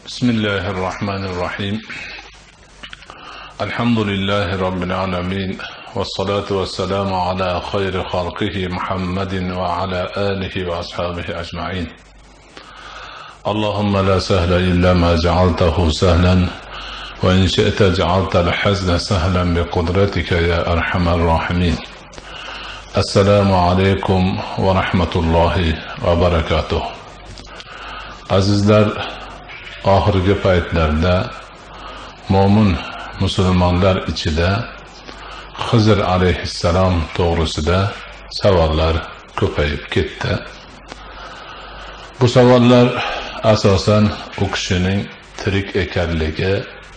بسم الله الرحمن الرحيم. الحمد لله رب العالمين، والصلاة والسلام على خير خلقه محمد وعلى آله وأصحابه أجمعين. اللهم لا سهل إلا ما جعلته سهلا، وإن شئت جعلت الحزن سهلا بقدرتك يا أرحم الراحمين. السلام عليكم ورحمة الله وبركاته. Azizlar, oxirgi paytlarda mo'min musulmonlar ichida Xizr alayhissalom to'g'risida savollar ko'payib ketdi. Bu savollar asosan u kishining tirik ekanligi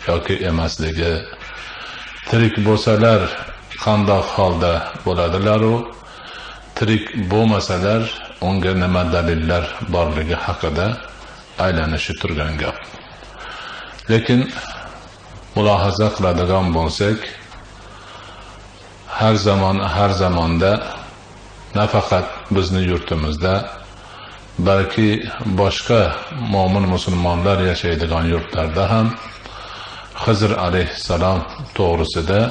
yoki emasligi, tirik bo'lsalar qanday holda bo'ladilar-u, tirik bo'lmasalar unga nima dalillar borligi haqida aylanishi turgan gap. Lekin mulohaza qiladigan bo'lsak, har zamonda nafaqat bizni yurtimizda, balki boshqa mo'min musulmonlar yashaydigan yurtlarda ham Xizr alayhissalom to'g'risida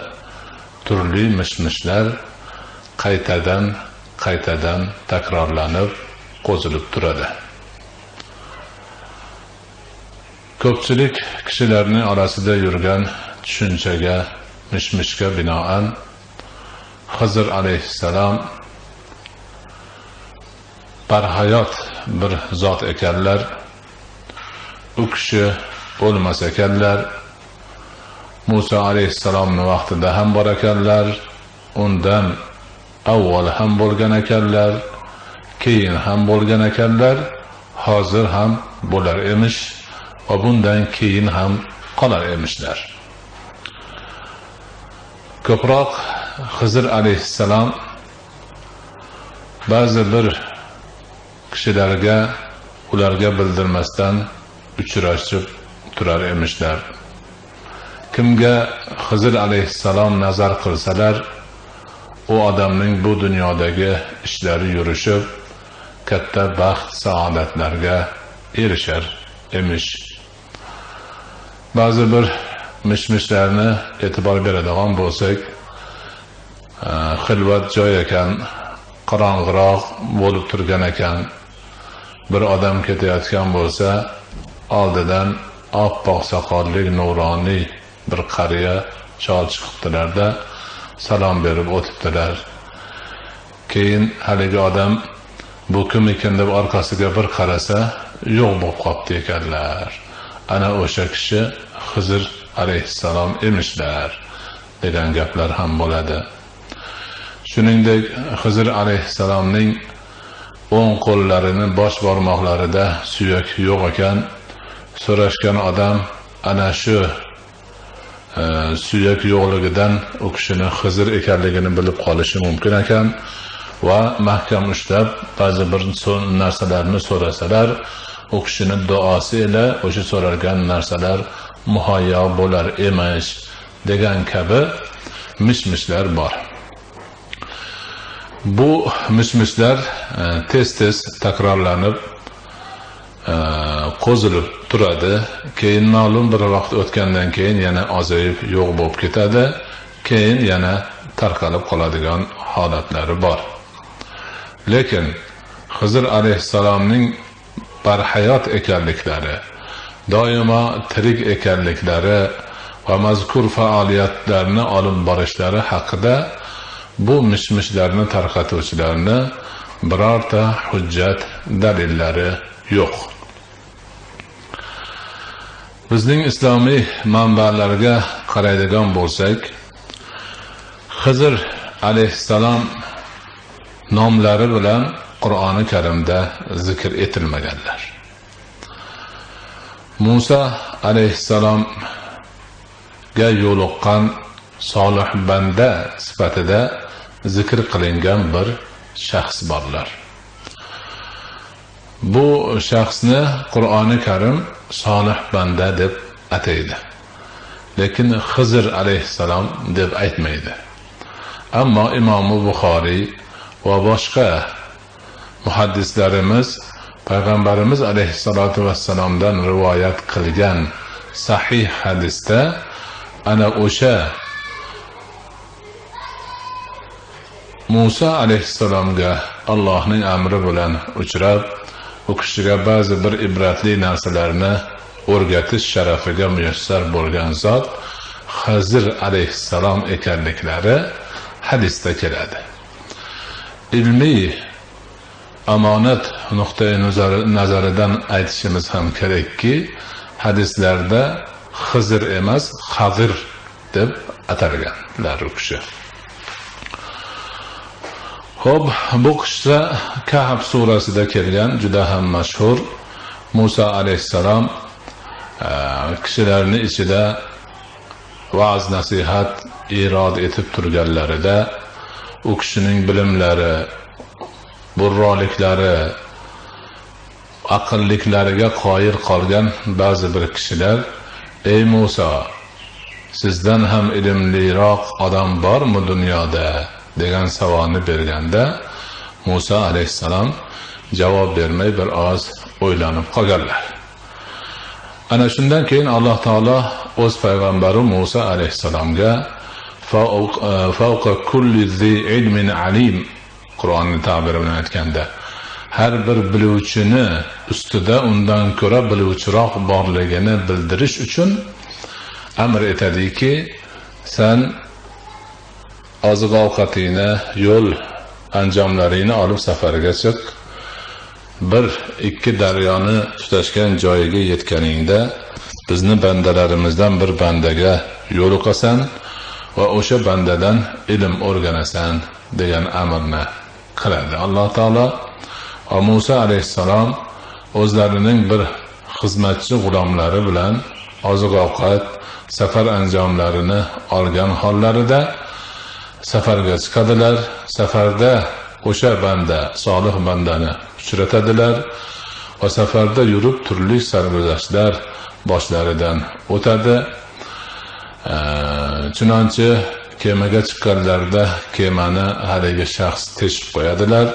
turli mishmishlar qaytadan takrorlanib qo'zilib turadi. Ko'pchilik kishilarning orasida yurgan tushunchaga, mishmishga binoan Xizr alayhissalom barhayot bir zot ekanlar, u kishi o'lmas ekanlar, Musa alayhissalomning vaqtida ham bor ekanlar, undan avval ham bo'lgan ekanlar, keyin ham bo'lgan ekanlar, hozir ham bo'lar emish va bundan keyin ham qolar emishlar. Ko'proq Xizr alayhissalom ba'zi bir kishilarga ularga bildirmasdan uchrashib turar emishlar. Kimga Xizr alayhissalom nazar qilsalar, u odamning bu dunyodagi ishlari yurishib, katta baxt, saodatlarga erishar emish. Ba'zi bir mishmishlarni e'tibor beradigan bo'lsak, xilvat joy ekan, qorong'iroq bo'lib turgan ekan, bir odam ketayotgan bo'lsa, oldidan oppoq soqolli, nuroniy bir qariya chol chiqibdilarda salom berib o'tibdilar. Keyin haligi odam bu kim ekan deb orqasiga bir qarasa, yo'q bo'lib qolibdi ekanlar. Ana o'sha kishi Xizr alayhissalom emishlar degan gaplar ham bo'ladi. Shuningdek, Xizr alayhissalomning o'ng qo'llarini bosh barmoqlarida suyak yo'q ekan, so'rashgan odam ana shu suyak yo'qligidan u kishining Xizr ekanligini bilib qolishi mumkin ekan va mahkam ushlab ba'zi bir narsalarni so'rasalar, u kishining duosi ila o'sha so'ralgan narsalar muhayyo bo'lar emish degan kabi mishmishlar bor. Bu mishmishlar tez takrorlanib qo'zilib turadi. Keyin ma'lum bir vaqt o'tgandan keyin yana ozayib yo'q bo'lib ketadi. Keyin yana tarqalib qoladigan holatlari bor. Lekin Xizr alayhissalomning barhayot ekanliklari, doimo tirik ekanliklari va mazkur faoliyatlarni olib borishlari haqida bu mishmishlarni tarqatuvchilarni birorta hujjat dalillari yo'q. Bizning islomiy manbalarga qaraydigan bo'lsak, Xizr alayhissalom nomlari bilan Qur'oni Karimda zikr etilmaganlar. Musa alayhissalomga yo'liqqan solih banda sifatida zikr qilingan bir shaxs borlar. Bu shaxsni Qur'oni Karim solih banda deb ataydi. Lekin Xizr alayhissalom deb aytmaydi. Ammo Imom Buxoriy va boshqa muhaddislarimiz payg'ambarimiz alayhissalotu vassalomdan rivoyat qilgan sahih hadisda ana o'sha Musa alayhissalomga Allohning amri bilan uchrab, u kishiga ba'zi bir ibratli narsalarni o'rgatish sharafiga muyassar bo'lgan zot Xizr alayhissalom ekanliklari hadisda keladi. Ilmiy amonat nuqtai nazaridan aytishimiz ham kerakki, hadislarda Xizr emas, Xazir deb atalganlar u kishi. Xo'p, bu qissa Kahf surasida kelgan, juda ham mashhur. Musa alayhissalom kishilarning ichida va'z nasihat irod etib turganlarida u kishining bilimlari, burroliklari, aqlliklariga qoyil qolgan ba'zi bir kishilar, ey Musa, sizdan ham ilmliroq odam bormi dunyoda degan savolni berganda, Musa alayhissalom javob bermay bir oz o'ylanib qolganlar. Ana shundan keyin Alloh taolo o'z payg'ambari Musa alayhissalomga fawqa kulli zi ilmin alim, Qur'onning ta'biri bilan aytganda, har bir biluvchini ustida undan ko'ra biluvchiroq borligini bildirish uchun amr etadiki, sen oziq-ovqatingni, yo'l anjomlaringni olib safarga chiq. Bir ikki daryoni tutashgan joyiga yetganingda bizni bandalarimizdan bir bandaga yo'liqasan va o'sha bandadan ilm o'rganasan degan amrni qiladi Alloh taolo. Va Musa alayhissalom o'zlarining bir xizmatchi g'ulomlari bilan oziq-ovqat, safar anjomlarini olgan hollarida safarga chiqadilar. Safarda o'sha banda, solih bandani uchratadilar va safarda yurib turli sarguzashtlar boshlaridan o'tadi. Chunonchi kemaga chiqqanlarida kemani haligi shaxs teshib qo'yadilar.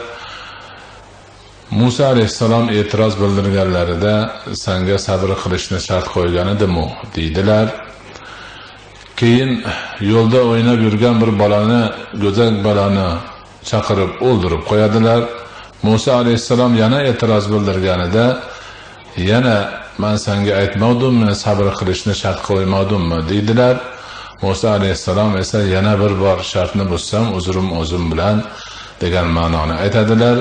Musa alayhissalom e'tiroz bildirganlarida senga sabr qilishni shart qo'ygan edim-u deydilar. Keyin yo'lda o'ynab yurgan bir bolani, go'zak bolani chaqirib o'ldirib qo'yadilar. Musa alayhissalom yana e'tiroz bildirganida, yana men senga aytmadimmi, sabr qilishni shart qo'ymadimmi deydilar. Musa alayhissalom esa yana bir bor shartni buzsam uzrim o'zim bilan degan ma'noni aytadilar.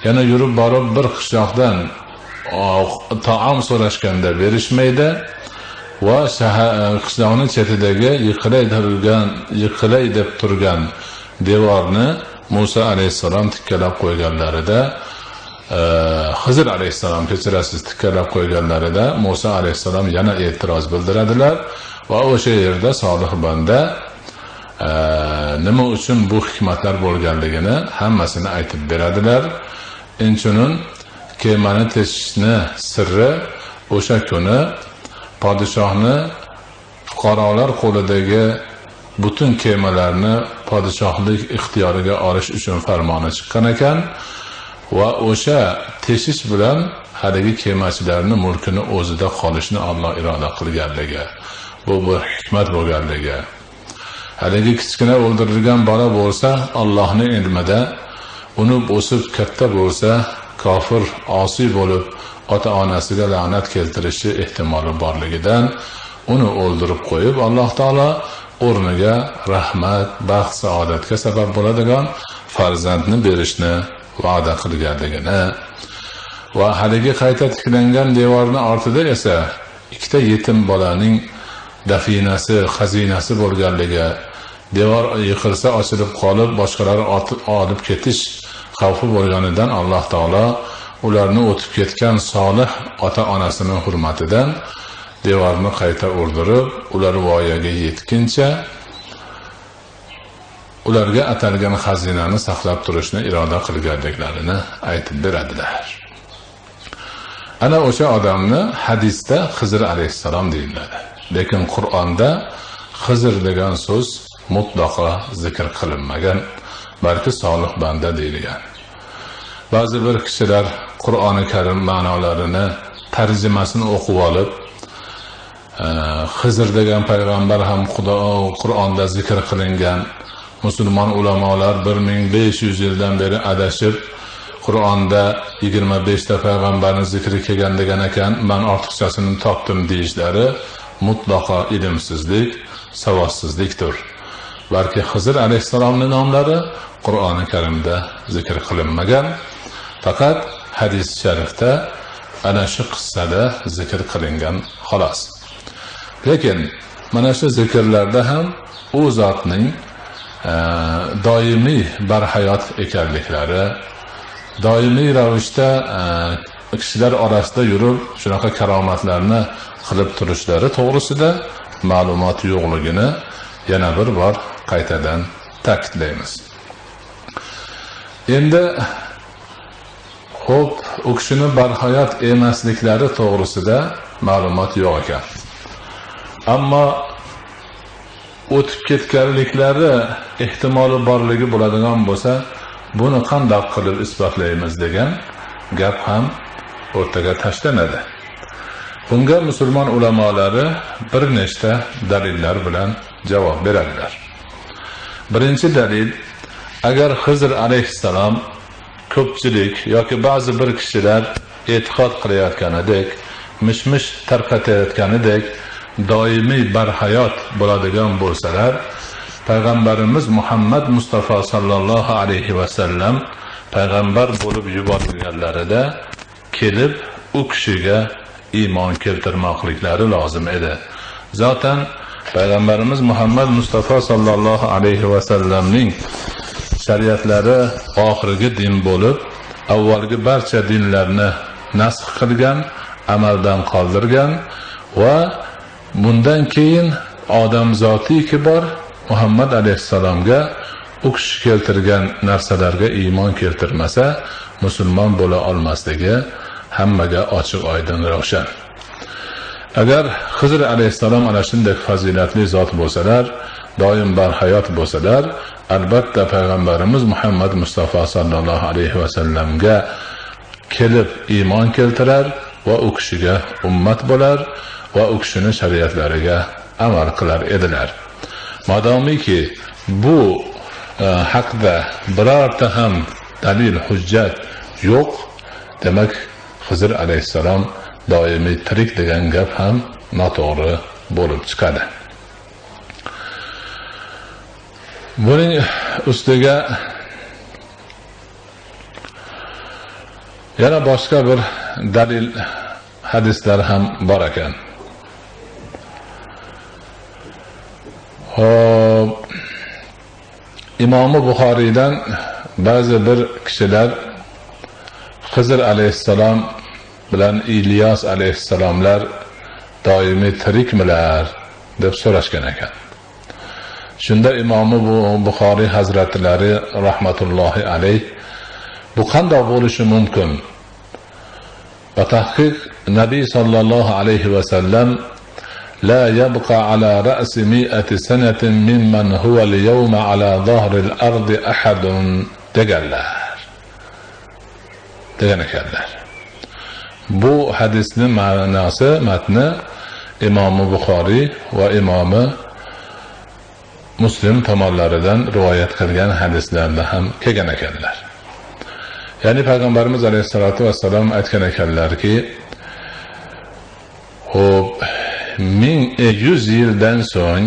Yana yurib borib bir qishloqdan taom so'rashganda berishmaydi va qishloqning chetidagi yiqilay deb turgan devorni Musa alayhissalom tikkalab qo'yganlarida, Xizr alayhissalom kechirasiz tikkalab qo'yganlarida Musa alayhissalom yana e'tiroz bildiradilar va o'sha yerda solih banda nima uchun bu hikmatlar bo'lganligini hammasini aytib beradilar. Inchunun kemani teshishni sirri o'sha kuni podshohni fuqarolar qo'lidagi butun kemalarni podshohlik ixtiyoriga olish uchun farmoni chiqqan ekan va o'sha teshish bilan haligi kemachilarni mulkini o'zida qolishni Alloh iroda qilganligi, bu bir hikmat bo'lganligi. Haligi kichkina o'ldirilgan bola bo'lsa, Allohning ilmida unib o'sib katta bo'lsa, kofir, osiy bo'lib ota-onasiga la'nat keltirishi ehtimoli borligidan uni o'ldirib qo'yib, Alloh taolo o'rniga rahmat, baxt, saodatga sabab bo'ladigan farzandni berishni va'da qilganligini va haligi qayta tiklangan devorning ortida esa ikkita yetim bolaning dafinasi, xazinasi bo'lganligi, devor yiqilsa ochilib qolib boshqalar olib ketish xavfi bo'lganidan Alloh taolo ularni o'tib ketgan solih ota-onasining hurmatidan devorni qayta o'rdirib, ular voyaga yetguncha ularga atalgan xazinani saqlab turishni iroda qilganliklarini aytib beradilar. Ana o'sha odamni hadisda Xizr alayhissalom deyiladi. Lekin Qur'onda Xizr degan so'z mutlaqo zikr qilinmagan, balki solih banda deyilgan. Ba'zi bir kishilar Qur'oni Karim ma'nolarini, tarjimasini o'qib olib, Xizr degan payg'ambar ham Qur'onda zikr qilingan. Musulmon ulamolar 1500 yildan beri adashib, Qur'onda 25 ta payg'ambarning zikri kelgan degan ekan, men ortiqchasini topdim deyishlari mutlaqo ilmsizlik, savodsizlikdir. Balki Xizr alayhissalomning nomlari Qur'oni Karimda zikr qilinmagan, faqat hadis sharifda ana shu qissada zikr qilingan xolos. Lekin mana shu zikrlarda ham u zotning doimiy barhayot ekanliklari, doimiy ravishda kishilar orasida yurib shunaqa karomatlarni qilib turishlari to'g'risida ma'lumot yo'qligini yana bir bor qaytadan ta'kidlaymiz. Endi xo'p, u kishini barhayot emasliklari to'g'risida ma'lumot yo'q ekan. Ammo o'tib ketganliklari ehtimoli borligi bo'ladigan bo'lsa, buni qanday qilib isbotlaymiz degan gap ham o'rtaga tashlanadi. Bunga musulmon ulamolari bir nechta dalillar bilan javob beradilar. Birinchi dalil, agar Xizr alayhissalom ko'pchilik yoki ba'zi bir kishilar e'tiqod qilayotganidek, mishmish tarqatayotganidek doimiy barhayot bo'ladigan bo'lsalar, payg'ambarimiz Muhammad Mustafa sallallohu alayhi va sallam payg'ambar bo'lib yuborilganlarida kelib u kishiga iymon keltirmoqliklari lozim edi. Zaten payg'ambarimiz Muhammad Mustafa sallallohu alayhi va sallamning shariatlari oxirgi din bo'lib, avvalgi barcha dinlarni nasx qilgan, amaldan qoldirgan va bundan keyin odam zotiki bor Muhammad alayhissalomga u kishi keltirgan narsalarga iymon keltirmasa musulmon bo'la olmasligi hammaga ochiq oydin ravshan. Agar Xizr alayhissalom ana shunday fazilatli zot bo'lsalar, doim barhayot bo'lsalar, albatta payg'ambarimiz Muhammad Mustafa sallallohu alayhi va sallamga kelib iymon keltirar va u kishiga ummat bo'lar va u kishining shariatlariga amal qilar edilar. Madomiki bu haqda birorta ham dalil, hujjat yo'q, demak Xizr alayhissalom doimiy tirik degan gap ham noto'g'ri bo'lib chiqadi. Buning ustiga yana boshqa bir dalil, hadislar ham bor ekan. İmam Buxoriydan ba'zi bir kishilar Xizr alayhissalom bilan İlyas alayhissalomlar doimiy tirikmilar deb so'rashgan ekan. Shunda İmam Buxoriy hazratlari rahmatullohi alayh bu qanday bo'lishi mumkin? Va tahqiq Nabiy sallallohu alayhi va sallam لا يبقى على رأس 100 سنة ممن هو اليوم على ظهر الأرض أحد degan ekanlar. Bu hadisning ma'nosi, matni İmam Buxoriy va İmam Muslim tomonlaridan rivoyat qilgan hadislarda ham kelgan ekanlar. Ya'ni payg'ambarimiz alayhisolatu vassalom aytgan ekanlarki, xo'p, 1100 yildan so'ng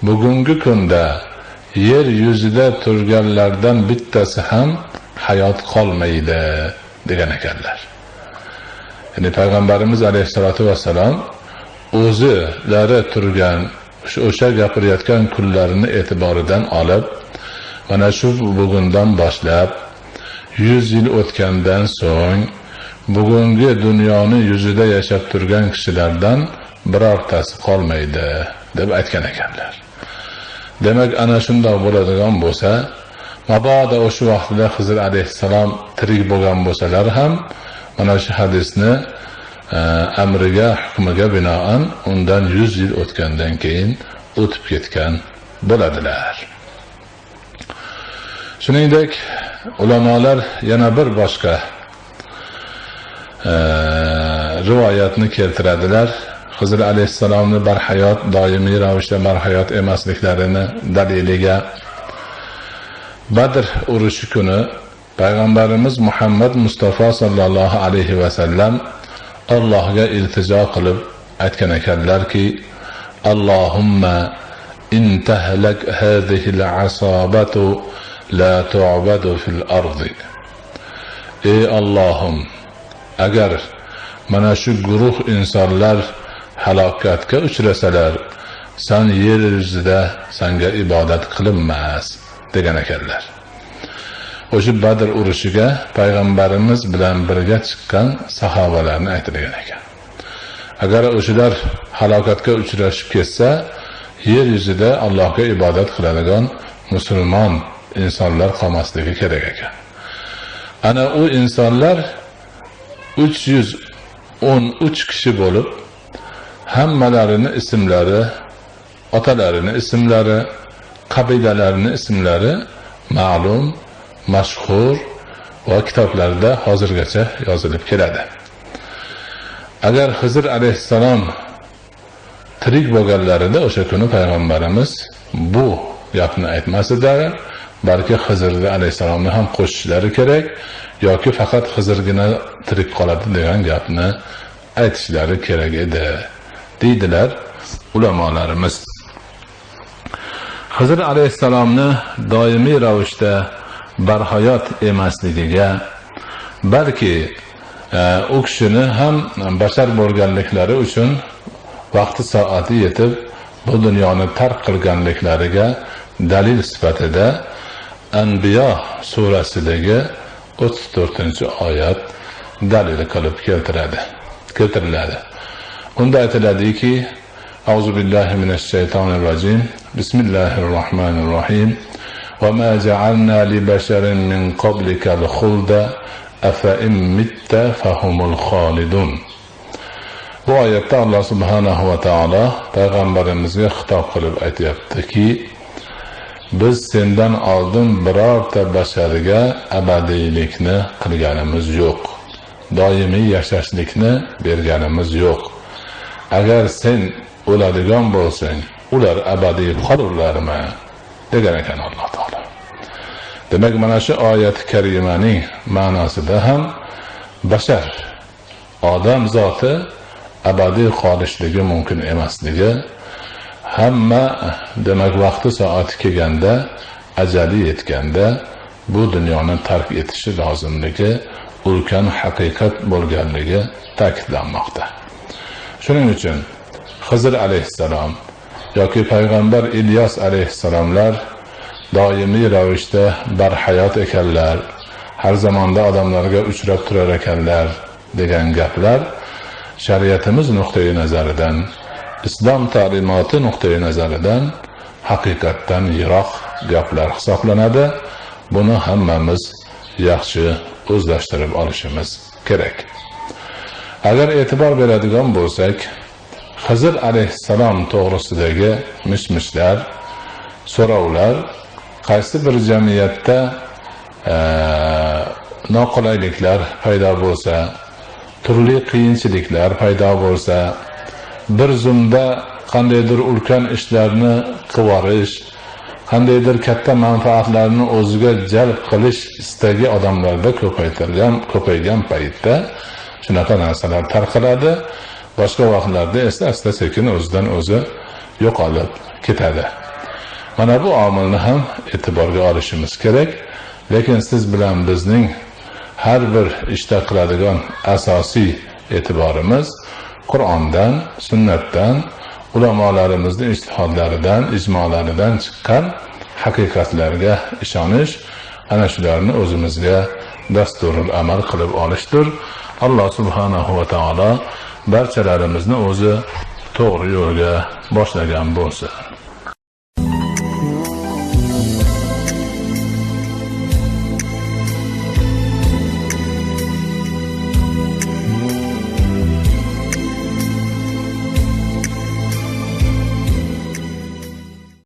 bugungi kunda yer yuzida turganlardan bittasi ham hayot qolmaydi degan ekanlar. Ya'ni payg'ambarimiz alayhisolatu vassalom o'zilari turgan o'sha gapirayotgan kunlarini e'tiboridan olib, mana shu bugundan boshlab 100 yil o'tgandan so'ng bugungi dunyoning yuzida yashab turgan kishilardan birortasi qolmaydi deb aytgan ekanlar. Demak, ana shunday bo'ladigan bo'lsa, mabodo o'sha vaqtda Xizr alayhissalom tirik bo'lgan bo'lsalar ham mana shu hadisni amriga, hukmiga binoan undan 100 yil o'tgandan keyin o'tib ketgan bo'ladilar. Shuningdek, ulamolar yana bir boshqa rivoyatni keltiradilar. Xizr alayhissalomni barhayot, doimiy ravishda barhayot emasliklarini daliliga Badr urushi kuni Payg'ambarimiz Muhammad Mustafa sallallohu alayhi va sallam Allohga iltijo qilib aytgan ekanlarki, Allohumma in tahlak hadhihi al-asabatu la tu'badu fil ardi. Ey Allohim, agar mana shu guruh insonlar halokatga uchrasalar, sen yer yuzida senga ibodat qilinmas degan ekanlar. O'sha Badr urushiga payg'ambarimiz bilan birga chiqqan sahobalarni aytilgan ekan. Agar o'shalar halokatga uchrashib ketsa, yer yuzida Allohga ibodat qiladigan musulmon insonlar qolmasligi kerak ekan. Ana u insonlar 313 kishi bo'lib, hammalarini ismlari, otalarini ismlari, qabilalarini ismlari ma'lum, mashhur va kitoblarda hozirgacha yozilib keladi. Agar Xizr alayhissalom tirik bo'lganlarida o'sha kuni payg'ambarimiz bu gapni aytmasida, balki Xizr alayhissalomni ham qo'shishlari kerak yoki faqat Xizrgina tirik qoladi degan gapni aytishlari kerak edi, deydilar ulamolarimiz. Xizr alayhissalomni doimiy ravishda barhayot emasligiga, balki u kishini ham bashar bo'lganliklari uchun vaqti soati yetib bu dunyoni tark qilganliklariga dalil sifatida Anbiyo surasidagi 34-oyat dalil qilib keltiriladi. Unda aytiladiki, Auzu billahi minash shaytonir rojim. Bismillahirrohmanirrohim. Va ma ja'alna li basharin min qablikal khulda afa in mitta fahumul khalidun. Bu oyatda Alloh subhanahu va taolo payg'ambarimizga xitob qilib aytayaptiki, biz sendan oldin birorta basharga abadiylikni qilganimiz yo'q. Doimiy yashashlikni berganimiz yo'q. Agar sen o'ladigan bo'lsang, ular abadiy qolurlarmi? degan ekan Alloh taolo. Demak, mana shu oyat karimaning ma'nosida ham bashar, odam zoti abadiy qolishligi mumkin emasligi, hamma demak vaqti soati kelganda, ajali yetganda bu dunyoni tark etishi lozimligi ulkan haqiqat bo'lganligi ta'kidlanmoqda. Shuning uchun Xizr alayhissalom yoki payg'ambar Ilyos alayhissalomlar doimiy ravishda barhayot ekanlar, har zamonda odamlarga uchrab turar ekanlar degan gaplar shariatimiz nuqtai nazaridan, islom ta'limoti nuqtai nazaridan haqiqatdan yiroq gaplar hisoblanadi. Buni hammamiz yaxshi o'zlashtirib olishimiz kerak. Agar e'tibor beradigan bo'lsak, Xizr alayhissalom to'g'risidagi mish-mishlar, so'rovlar qaysi bir jamiyatda noqulayliklar paydo bo'lsa, turli qiyinchiliklar paydo bo'lsa, bir zumda qandaydir ulkan ishlarni qilib, qandaydir katta manfaatlarni o'ziga jalb qilish istagi odamlarda ko'paygan paytda shunaqa narsalar tarqaladi. Boshqa vaqtlarda esa asta-sekin o'zidan o'zi yo'qolib ketadi. Mana bu omilni ham e'tiborga olishimiz kerak. Lekin siz bilan bizning har bir ishda qiladigan asosiy e'tiborimiz Qur'ondan, sunnatdan, ulamolarimizning ijtihodlaridan, ijmolaridan chiqqan haqiqatlarga ishonish, ana shularni o'zimizga dasturul amal qilib olishdir. Alloh subhanahu va taolo barchalarimizni o'zi to'g'ri yo'lga boshlagan bo'lsin.